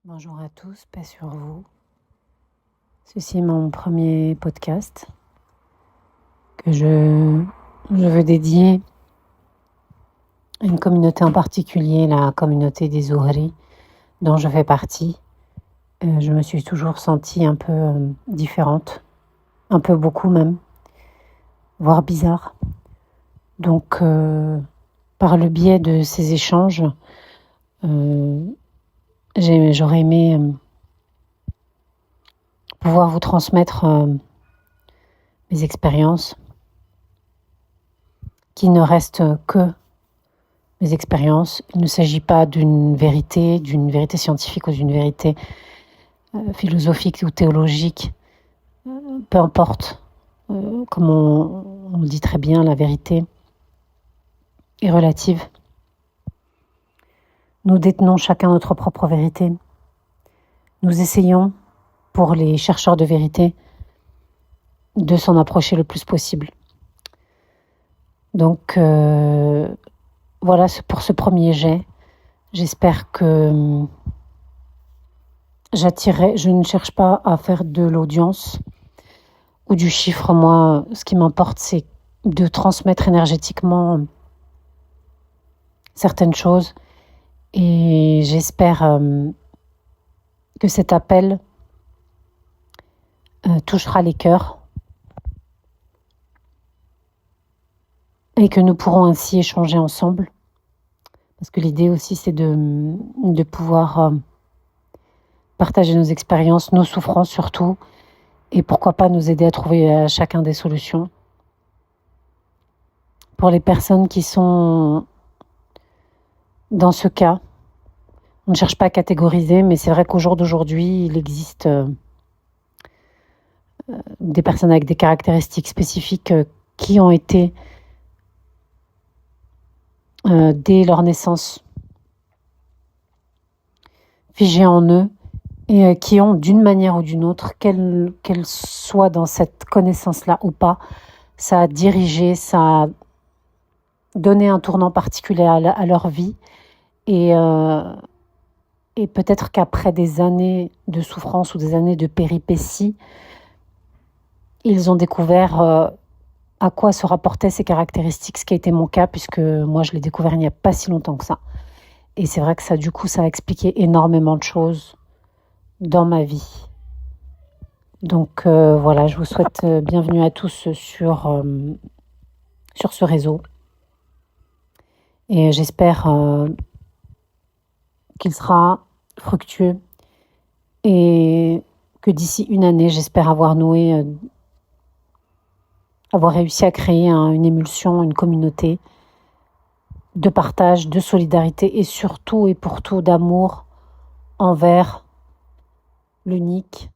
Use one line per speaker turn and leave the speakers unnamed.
Bonjour à tous, paix sur vous. Ceci est mon premier podcast que je veux dédier à une communauté en particulier, la communauté des Zohri, dont je fais partie. Je me suis toujours sentie un peu différente, un peu beaucoup même, voire bizarre. Donc, par le biais de ces échanges, j'aurais aimé pouvoir vous transmettre mes expériences, qui ne restent que mes expériences. Il ne s'agit pas d'une vérité scientifique ou d'une vérité philosophique ou théologique. Peu importe, comme on le dit très bien, la vérité est relative. Nous détenons chacun notre propre vérité. Nous essayons, pour les chercheurs de vérité, de s'en approcher le plus possible. Donc, voilà pour ce premier jet. J'espère que je ne cherche pas à faire de l'audience ou du chiffre. Moi, ce qui m'importe, c'est de transmettre énergétiquement certaines choses. Et j'espère que cet appel touchera les cœurs et que nous pourrons ainsi échanger ensemble. Parce que l'idée aussi, c'est de pouvoir partager nos expériences, nos souffrances surtout, et pourquoi pas nous aider à trouver chacun des solutions. Pour les personnes qui sont dans ce cas, on ne cherche pas à catégoriser, mais c'est vrai qu'au jour d'aujourd'hui, il existe des personnes avec des caractéristiques spécifiques qui ont été, dès leur naissance, figées en eux et qui ont, d'une manière ou d'une autre, qu'elle soit dans cette connaissance-là ou pas, ça a dirigé, ça a donné un tournant particulier à leur vie. Et peut-être qu'après des années de souffrance ou des années de péripéties, ils ont découvert à quoi se rapportaient ces caractéristiques, ce qui a été mon cas, puisque moi je l'ai découvert il n'y a pas si longtemps que ça. Et c'est vrai que ça a expliqué énormément de choses dans ma vie. Donc voilà, je vous souhaite bienvenue à tous sur ce réseau. Et j'espère qu'il sera fructueux et que d'ici une année, j'espère avoir réussi à créer une émulsion, une communauté de partage, de solidarité et surtout et pour tout d'amour envers l'unique,